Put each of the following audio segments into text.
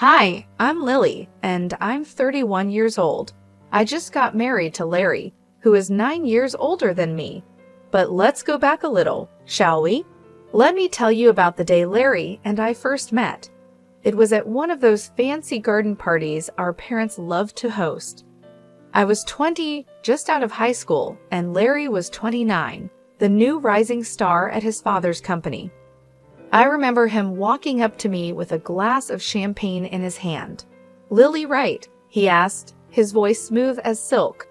Hi, I'm Lily, and I'm 31 years old. I just got married to Larry, who is 9 years older than me. But let's go back a little, shall we? Let me tell you about the day Larry and I first met. It was at one of those fancy garden parties our parents loved to host. I was 20, just out of high school, and Larry was 29, the new rising star at his father's company. I remember him walking up to me with a glass of champagne in his hand. "Lily, right?" he asked, his voice smooth as silk.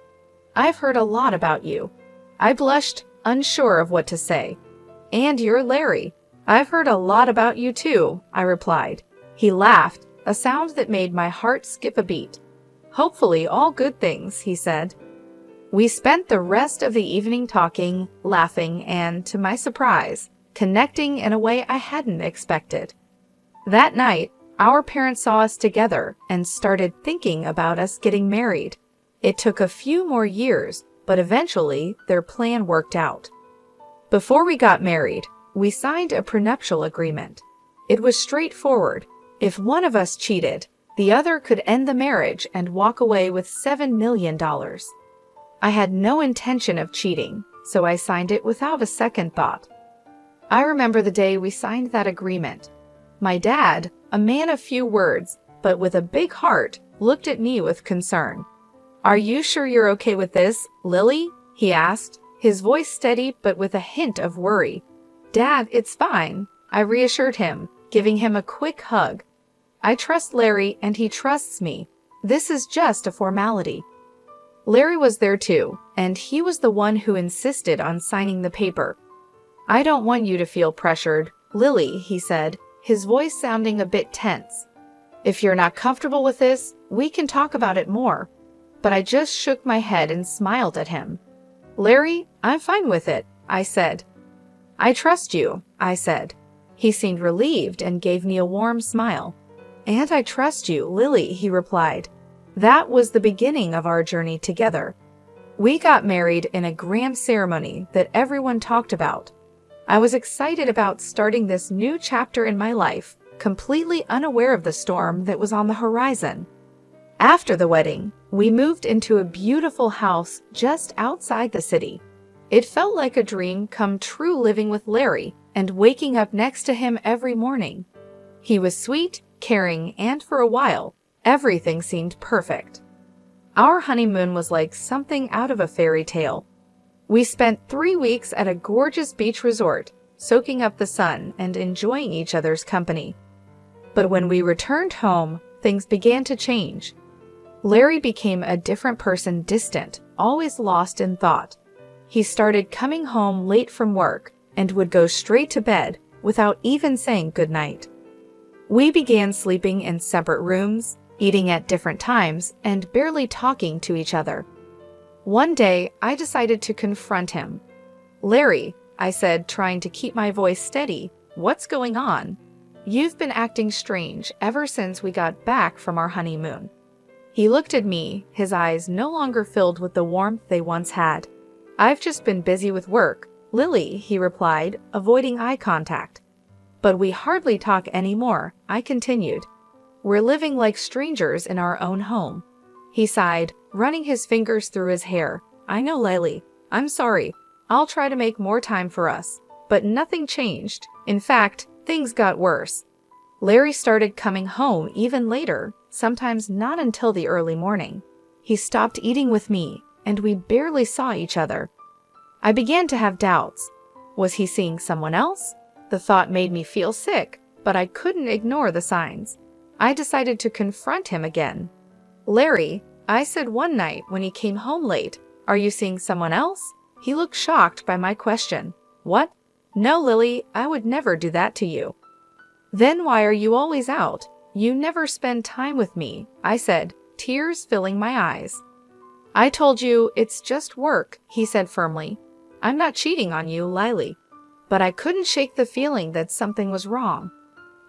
"I've heard a lot about you." I blushed, unsure of what to say. "And you're Larry. I've heard a lot about you too," I replied. He laughed, a sound that made my heart skip a beat. "Hopefully all good things," he said. We spent the rest of the evening talking, laughing, and, to my surprise, connecting in a way I hadn't expected. That night, our parents saw us together and started thinking about us getting married. It took a few more years, but eventually their plan worked out. Before we got married, we signed a prenuptial agreement. It was straightforward. If one of us cheated, the other could end the marriage and walk away with $7 million. I had no intention of cheating, so I signed it without a second thought. I remember the day we signed that agreement. My dad, a man of few words, but with a big heart, looked at me with concern. "Are you sure you're okay with this, Lily?" he asked, his voice steady but with a hint of worry. "Dad, it's fine," I reassured him, giving him a quick hug. "I trust Larry and he trusts me. This is just a formality." Larry was there too, and he was the one who insisted on signing the paper. "I don't want you to feel pressured, Lily," he said, his voice sounding a bit tense. "If you're not comfortable with this, we can talk about it more." But I just shook my head and smiled at him. "Larry, I'm fine with it," I said. "I trust you," I said. He seemed relieved and gave me a warm smile. "And I trust you, Lily," he replied. That was the beginning of our journey together. We got married in a grand ceremony that everyone talked about. I was excited about starting this new chapter in my life, completely unaware of the storm that was on the horizon. After the wedding, we moved into a beautiful house just outside the city. It felt like a dream come true living with Larry and waking up next to him every morning. He was sweet, caring, and for a while, everything seemed perfect. Our honeymoon was like something out of a fairy tale. We spent 3 weeks at a gorgeous beach resort, soaking up the sun and enjoying each other's company. But when we returned home, things began to change. Larry became a different person, distant, always lost in thought. He started coming home late from work and would go straight to bed without even saying goodnight. We began sleeping in separate rooms, eating at different times, and barely talking to each other. One day, I decided to confront him. "Larry," I said, trying to keep my voice steady, "what's going on? You've been acting strange ever since we got back from our honeymoon." He looked at me, his eyes no longer filled with the warmth they once had. "I've just been busy with work, Lily," he replied, avoiding eye contact. "But we hardly talk anymore," I continued. "We're living like strangers in our own home." He sighed, running his fingers through his hair. "I know, Lily. I'm sorry. I'll try to make more time for us." But nothing changed. In fact, things got worse. Larry started coming home even later, sometimes not until the early morning. He stopped eating with me, and we barely saw each other. I began to have doubts. Was he seeing someone else? The thought made me feel sick, but I couldn't ignore the signs. I decided to confront him again. "Larry," I said one night when he came home late, "are you seeing someone else?" He looked shocked by my question. "What? No, Lily, I would never do that to you." "Then why are you always out? You never spend time with me," I said, tears filling my eyes. "I told you, it's just work," he said firmly. "I'm not cheating on you, Lily." But I couldn't shake the feeling that something was wrong.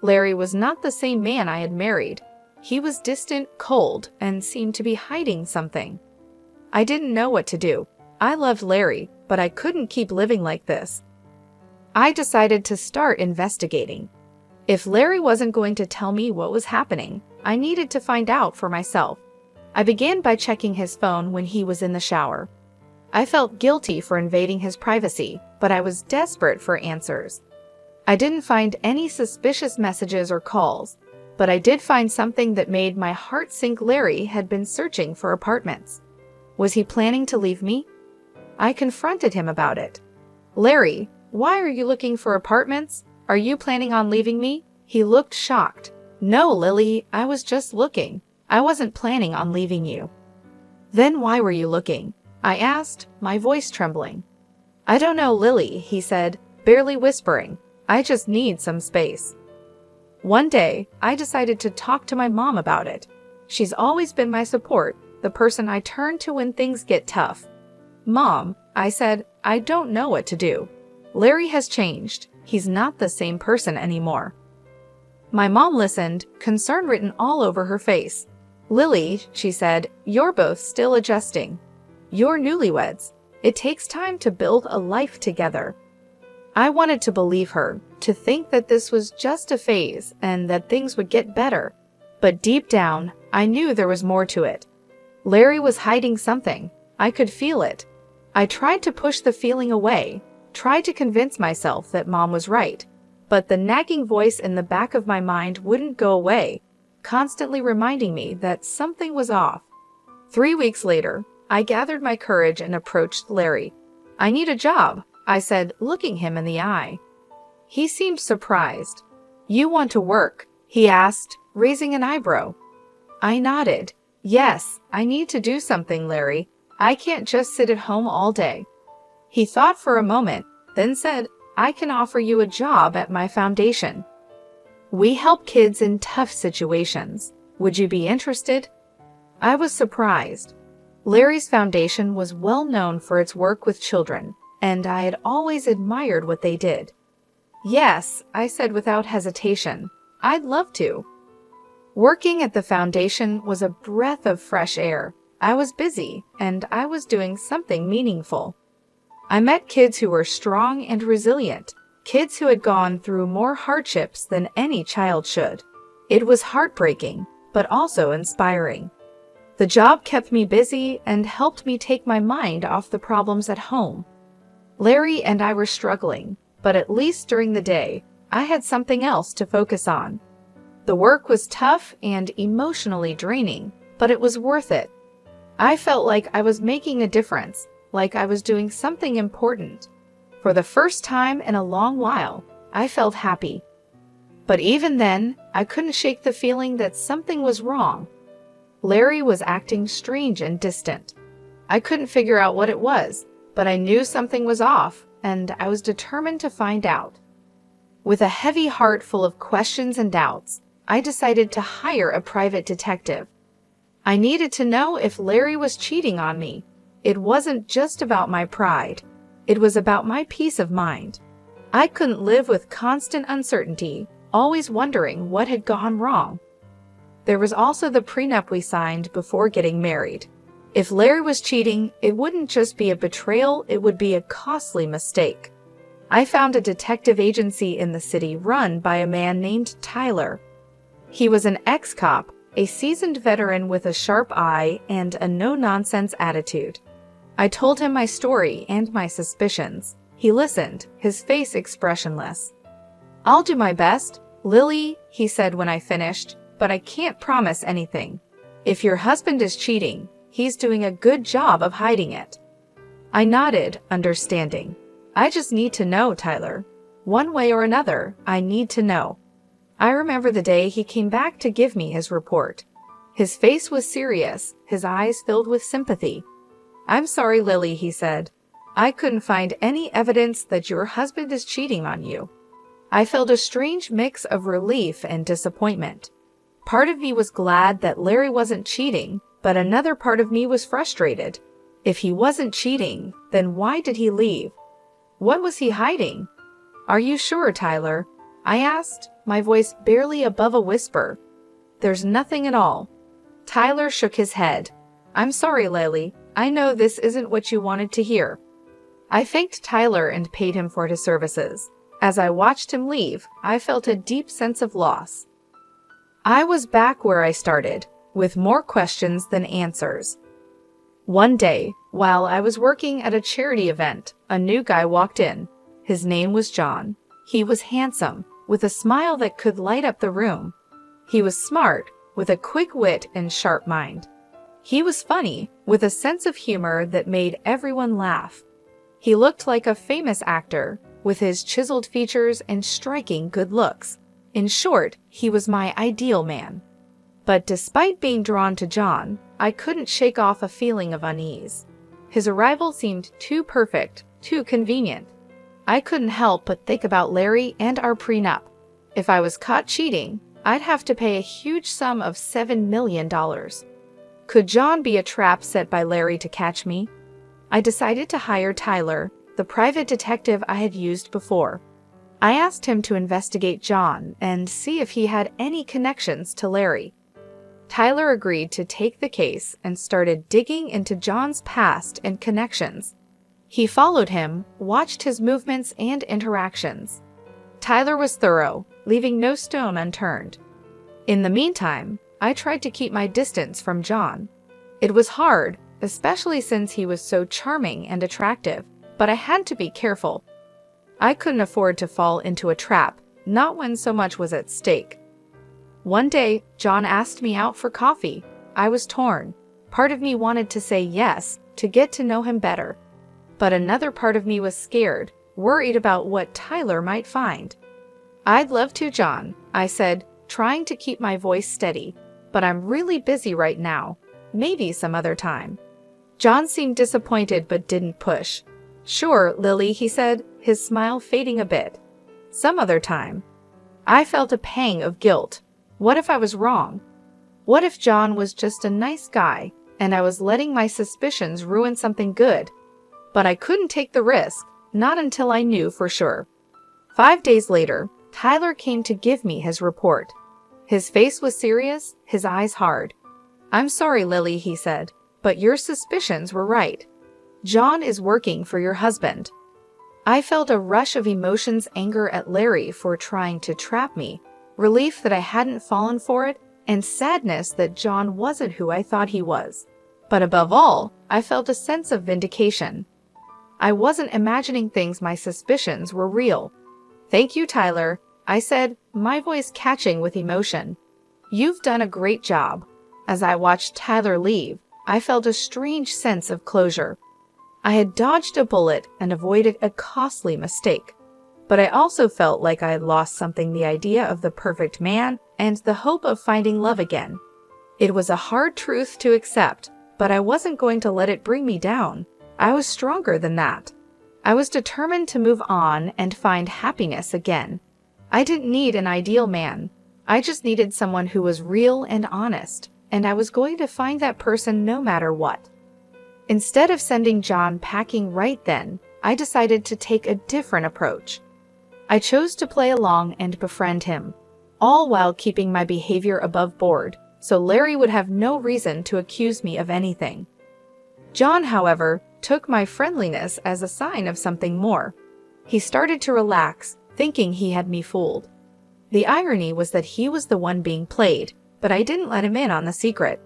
Larry was not the same man I had married. He was distant, cold, and seemed to be hiding something. I didn't know what to do. I loved Larry, but I couldn't keep living like this. I decided to start investigating. If Larry wasn't going to tell me what was happening, I needed to find out for myself. I began by checking his phone when he was in the shower. I felt guilty for invading his privacy, but I was desperate for answers. I didn't find any suspicious messages or calls, but I did find something that made my heart sink. Larry had been searching for apartments. Was he planning to leave me? I confronted him about it. Larry, why are you looking for apartments? Are you planning on leaving me? He looked shocked. No, Lily, I was just looking. I wasn't planning on leaving you. Then why were you looking? I asked, my voice trembling. I don't know, Lily, he said, barely whispering. I just need some space. One day, I decided to talk to my mom about it. She's always been my support, the person I turn to when things get tough. Mom, I said, I don't know what to do. Larry has changed. He's not the same person anymore. My mom listened, concern written all over her face. Lily, she said, you're both still adjusting. You're newlyweds. It takes time to build a life together. I wanted to believe her, to think that this was just a phase and that things would get better. But deep down, I knew there was more to it. Larry was hiding something. I could feel it. I tried to push the feeling away, tried to convince myself that Mom was right. But the nagging voice in the back of my mind wouldn't go away, constantly reminding me that something was off. 3 weeks later, I gathered my courage and approached Larry. I need a job, I said, looking him in the eye. He seemed surprised. You want to work? He asked, raising an eyebrow. I nodded. Yes, I need to do something, Larry. I can't just sit at home all day. He thought for a moment, then said, I can offer you a job at my foundation. We help kids in tough situations. Would you be interested? I was surprised. Larry's foundation was well known for its work with children, and I had always admired what they did. Yes, I said without hesitation. I'd love to. Working at the foundation was a breath of fresh air. I was busy, and I was doing something meaningful. I met kids who were strong and resilient, kids who had gone through more hardships than any child should. It was heartbreaking, but also inspiring. The job kept me busy and helped me take my mind off the problems at home. Larry and I were struggling, but at least during the day, I had something else to focus on. The work was tough and emotionally draining, but it was worth it. I felt like I was making a difference, like I was doing something important. For the first time in a long while, I felt happy. But even then, I couldn't shake the feeling that something was wrong. Larry was acting strange and distant. I couldn't figure out what it was, but I knew something was off, and I was determined to find out. With a heavy heart full of questions and doubts, I decided to hire a private detective. I needed to know if Larry was cheating on me. It wasn't just about my pride. It was about my peace of mind. I couldn't live with constant uncertainty, always wondering what had gone wrong. There was also the prenup we signed before getting married. If Larry was cheating, it wouldn't just be a betrayal, it would be a costly mistake. I found a detective agency in the city run by a man named Tyler. He was an ex-cop, a seasoned veteran with a sharp eye and a no-nonsense attitude. I told him my story and my suspicions. He listened, his face expressionless. I'll do my best, Lily, he said when I finished, but I can't promise anything. If your husband is cheating, he's doing a good job of hiding it. I nodded, understanding. I just need to know, Tyler. One way or another, I need to know. I remember the day he came back to give me his report. His face was serious, his eyes filled with sympathy. I'm sorry, Lily, he said. I couldn't find any evidence that your husband is cheating on you. I felt a strange mix of relief and disappointment. Part of me was glad that Larry wasn't cheating, but another part of me was frustrated. If he wasn't cheating, then why did he leave? What was he hiding? Are you sure, Tyler? I asked, my voice barely above a whisper. There's nothing at all. Tyler shook his head. I'm sorry, Lily. I know this isn't what you wanted to hear. I thanked Tyler and paid him for his services. As I watched him leave, I felt a deep sense of loss. I was back where I started, with more questions than answers. One day, while I was working at a charity event, a new guy walked in. His name was John. He was handsome, with a smile that could light up the room. He was smart, with a quick wit and sharp mind. He was funny, with a sense of humor that made everyone laugh. He looked like a famous actor, with his chiseled features and striking good looks. In short, he was my ideal man. But despite being drawn to John, I couldn't shake off a feeling of unease. His arrival seemed too perfect, too convenient. I couldn't help but think about Larry and our prenup. If I was caught cheating, I'd have to pay a huge sum of $7 million. Could John be a trap set by Larry to catch me? I decided to hire Tyler, the private detective I had used before. I asked him to investigate John and see if he had any connections to Larry. Tyler agreed to take the case and started digging into John's past and connections. He followed him, watched his movements and interactions. Tyler was thorough, leaving no stone unturned. In the meantime, I tried to keep my distance from John. It was hard, especially since he was so charming and attractive, but I had to be careful. I couldn't afford to fall into a trap, not when so much was at stake. One day, John asked me out for coffee. I was torn. Part of me wanted to say yes, to get to know him better. But another part of me was scared, worried about what Tyler might find. "I'd love to, John," I said, trying to keep my voice steady. "But I'm really busy right now. Maybe some other time." John seemed disappointed but didn't push. "Sure, Lily," he said, his smile fading a bit. "Some other time." I felt a pang of guilt. What if I was wrong? What if John was just a nice guy, and I was letting my suspicions ruin something good? But I couldn't take the risk, not until I knew for sure. 5 days later, Tyler came to give me his report. His face was serious, his eyes hard. "I'm sorry, Lily," he said, "but your suspicions were right. John is working for your husband." I felt a rush of emotions, anger at Larry for trying to trap me, relief that I hadn't fallen for it, and sadness that John wasn't who I thought he was. But above all, I felt a sense of vindication. I wasn't imagining things, my suspicions were real. "Thank you, Tyler," I said, my voice catching with emotion. "You've done a great job." As I watched Tyler leave, I felt a strange sense of closure. I had dodged a bullet and avoided a costly mistake. But I also felt like I had lost something, the idea of the perfect man and the hope of finding love again. It was a hard truth to accept, but I wasn't going to let it bring me down. I was stronger than that. I was determined to move on and find happiness again. I didn't need an ideal man. I just needed someone who was real and honest, and I was going to find that person no matter what. Instead of sending John packing right then, I decided to take a different approach. I chose to play along and befriend him, all while keeping my behavior above board, so Larry would have no reason to accuse me of anything. John, however, took my friendliness as a sign of something more. He started to relax, thinking he had me fooled. The irony was that he was the one being played, but I didn't let him in on the secret.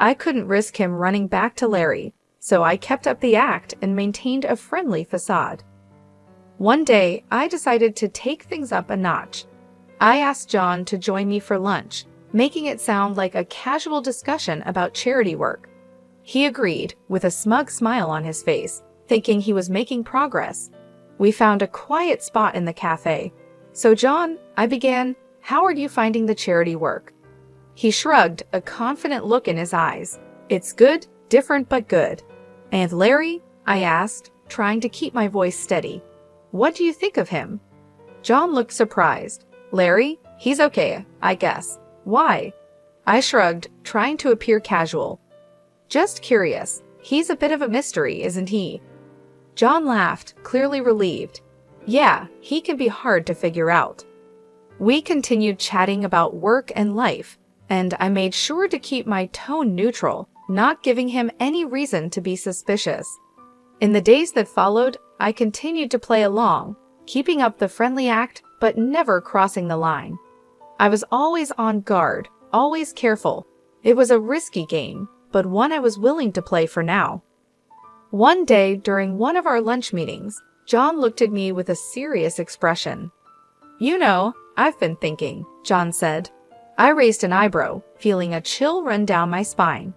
I couldn't risk him running back to Larry, so I kept up the act and maintained a friendly facade. One day, I decided to take things up a notch. I asked John to join me for lunch, making it sound like a casual discussion about charity work. He agreed, with a smug smile on his face, thinking he was making progress. We found a quiet spot in the cafe. "So John," I began, "how are you finding the charity work?" He shrugged, a confident look in his eyes. "It's good, different but good." "And Larry?" I asked, trying to keep my voice steady. "What do you think of him?" John looked surprised. "Larry? He's okay, I guess. Why?" I shrugged, trying to appear casual. "Just curious. He's a bit of a mystery, isn't he?" John laughed, clearly relieved. "Yeah, he can be hard to figure out." We continued chatting about work and life, and I made sure to keep my tone neutral, not giving him any reason to be suspicious. In the days that followed, I continued to play along, keeping up the friendly act, but never crossing the line. I was always on guard, always careful. It was a risky game, but one I was willing to play for now. One day, during one of our lunch meetings, John looked at me with a serious expression. "You know, I've been thinking," John said. I raised an eyebrow, feeling a chill run down my spine.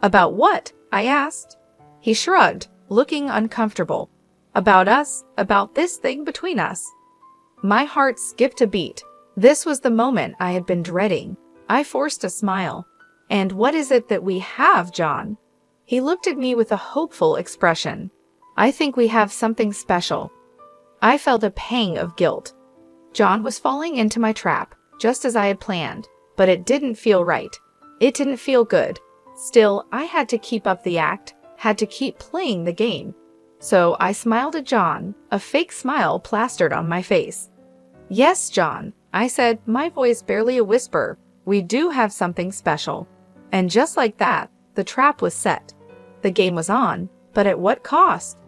"About what?" I asked. He shrugged, looking uncomfortable. "About us, about this thing between us." My heart skipped a beat. This was the moment I had been dreading. I forced a smile. "And what is it that we have, John?" He looked at me with a hopeful expression. "I think we have something special." I felt a pang of guilt. John was falling into my trap, just as I had planned, but it didn't feel right. It didn't feel good. Still, I had to keep up the act, had to keep playing the game. So I smiled at John, a fake smile plastered on my face. "Yes, John," I said, my voice barely a whisper, "we do have something special." And just like that, the trap was set. The game was on, but at what cost?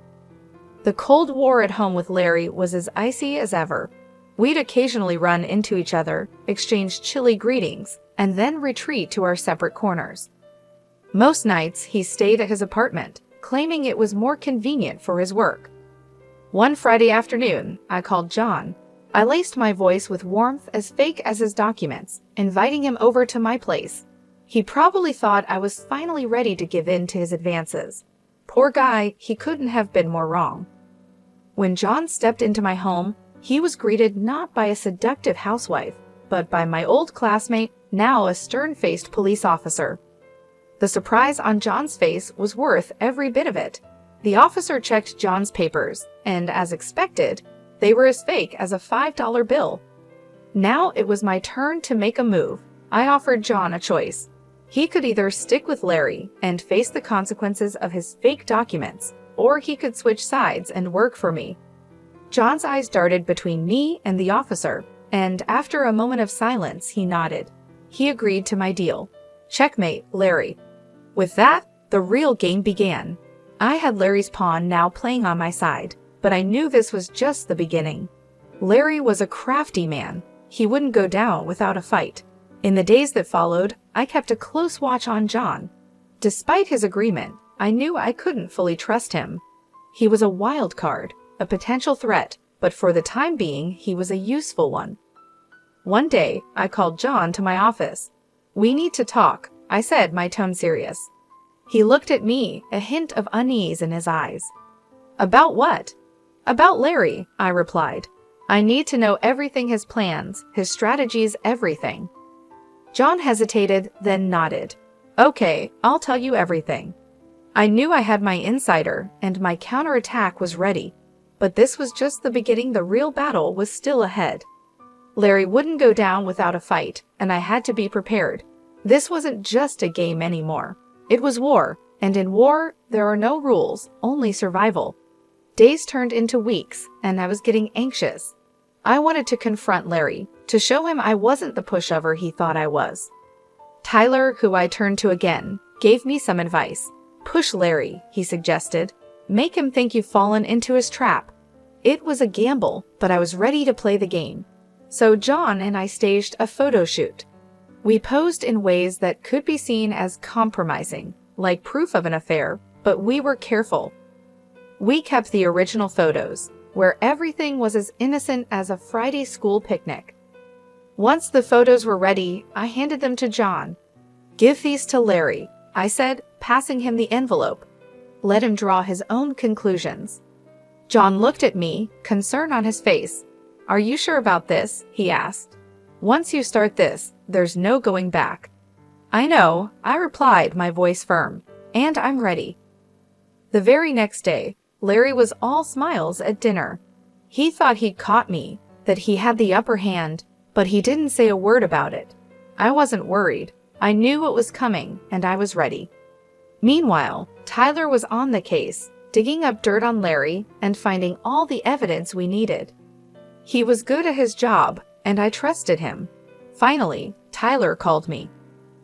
The Cold War at home with Larry was as icy as ever. We'd occasionally run into each other, exchange chilly greetings, and then retreat to our separate corners. Most nights, he stayed at his apartment, claiming it was more convenient for his work. One Friday afternoon, I called John. I laced my voice with warmth as fake as his documents, inviting him over to my place. He probably thought I was finally ready to give in to his advances. Poor guy, he couldn't have been more wrong. When John stepped into my home, he was greeted not by a seductive housewife, but by my old classmate, now a stern-faced police officer. The surprise on John's face was worth every bit of it. The officer checked John's papers, and as expected, they were as fake as a $5 bill. Now it was my turn to make a move. I offered John a choice. He could either stick with Larry and face the consequences of his fake documents, or he could switch sides and work for me. John's eyes darted between me and the officer, and after a moment of silence, he nodded. He agreed to my deal. Checkmate, Larry. With that, the real game began. I had Larry's pawn now playing on my side, but I knew this was just the beginning. Larry was a crafty man. He wouldn't go down without a fight. In the days that followed, I kept a close watch on John. Despite his agreement, I knew I couldn't fully trust him. He was a wild card, a potential threat, but for the time being, he was a useful one. One day, I called John to my office. "We need to talk," I said, my tone serious. He looked at me, a hint of unease in his eyes. "About what?" "About Larry," I replied. "I need to know everything, his plans, his strategies, everything." John hesitated, then nodded. "Okay, I'll tell you everything." I knew I had my insider, and my counterattack was ready. But this was just the beginning. The real battle was still ahead. Larry wouldn't go down without a fight, and I had to be prepared. This wasn't just a game anymore. It was war, and in war, there are no rules, only survival. Days turned into weeks, and I was getting anxious. I wanted to confront Larry, to show him I wasn't the pushover he thought I was. Tyler, who I turned to again, gave me some advice. "Push Larry," he suggested. "Make him think you've fallen into his trap." It was a gamble, but I was ready to play the game. So John and I staged a photo shoot. We posed in ways that could be seen as compromising, like proof of an affair, but we were careful. We kept the original photos, where everything was as innocent as a Friday school picnic. Once the photos were ready, I handed them to John. "Give these to Larry," I said, passing him the envelope. "Let him draw his own conclusions." John looked at me, concern on his face. "Are you sure about this?" he asked. "Once you start this, there's no going back." "I know," I replied, my voice firm, "and I'm ready." The very next day, Larry was all smiles at dinner. He thought he'd caught me, that he had the upper hand, but he didn't say a word about it. I wasn't worried. I knew what was coming, and I was ready. Meanwhile, Tyler was on the case, digging up dirt on Larry and finding all the evidence we needed. He was good at his job, and I trusted him. Finally, Tyler called me.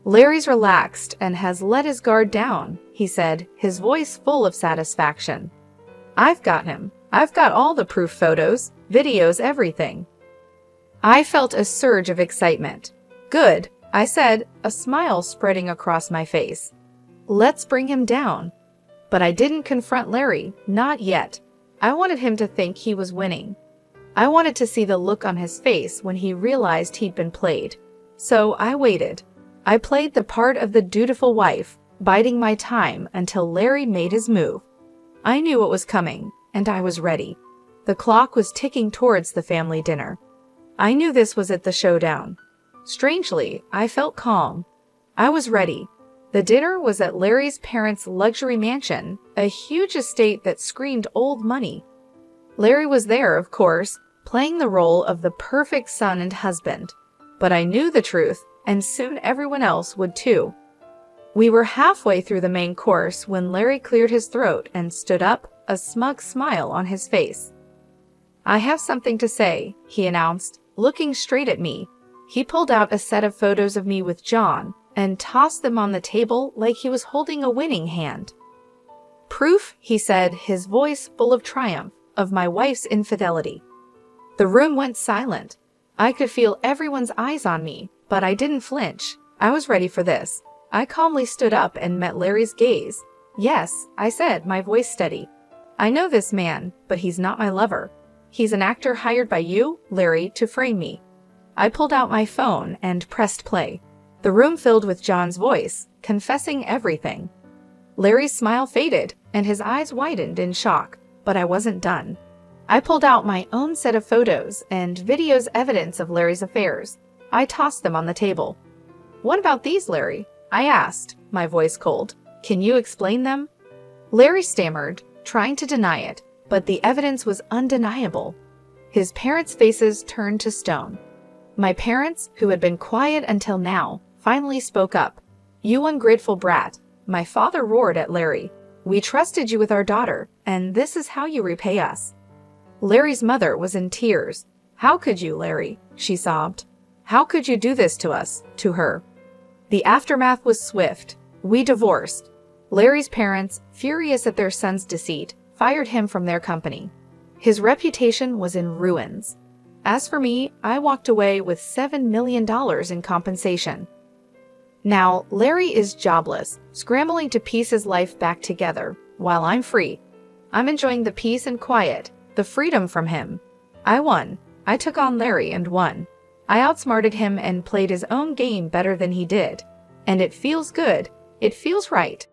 "Larry's relaxed and has let his guard down," he said, his voice full of satisfaction. "I've got him. I've got all the proof photos, videos, everything. I felt a surge of excitement. Good, I said, a smile spreading across my face. Let's bring him down. But I didn't confront Larry, not yet. I wanted him to think he was winning. I wanted to see the look on his face when he realized he'd been played. So I waited. I played the part of the dutiful wife, biding my time until Larry made his move. I knew what was coming, and I was ready. The clock was ticking towards the family dinner. I knew this was it, the showdown. Strangely, I felt calm. I was ready. The dinner was at Larry's parents' luxury mansion, a huge estate that screamed old money. Larry was there, of course, playing the role of the perfect son and husband. But I knew the truth, and soon everyone else would too. We were halfway through the main course when Larry cleared his throat and stood up, a smug smile on his face. I have something to say, he announced, looking straight at me. He pulled out a set of photos of me with John and tossed them on the table like he was holding a winning hand. Proof, he said, his voice full of triumph, of my wife's infidelity. The room went silent. I could feel everyone's eyes on me, but I didn't flinch. I was ready for this. I calmly stood up and met Larry's gaze. Yes, I said, my voice steady. I know this man, but he's not my lover. He's an actor hired by you, Larry, to frame me. I pulled out my phone and pressed play. The room filled with John's voice, confessing everything. Larry's smile faded, and his eyes widened in shock, but I wasn't done. I pulled out my own set of photos and videos, evidence of Larry's affairs. I tossed them on the table. What about these, Larry? I asked, my voice cold. Can you explain them? Larry stammered, trying to deny it, but the evidence was undeniable. His parents' faces turned to stone. My parents, who had been quiet until now, finally spoke up. You ungrateful brat, my father roared at Larry. We trusted you with our daughter, and this is how you repay us. Larry's mother was in tears. How could you, Larry? She sobbed. How could you do this to us, to her? The aftermath was swift. We divorced. Larry's parents, furious at their son's deceit, fired him from their company. His reputation was in ruins. As for me, I walked away with $7 million in compensation. Now, Larry is jobless, scrambling to piece his life back together, while I'm free. I'm enjoying the peace and quiet, the freedom from him. I won. I took on Larry and won. I outsmarted him and played his own game better than he did. And it feels good. It feels right.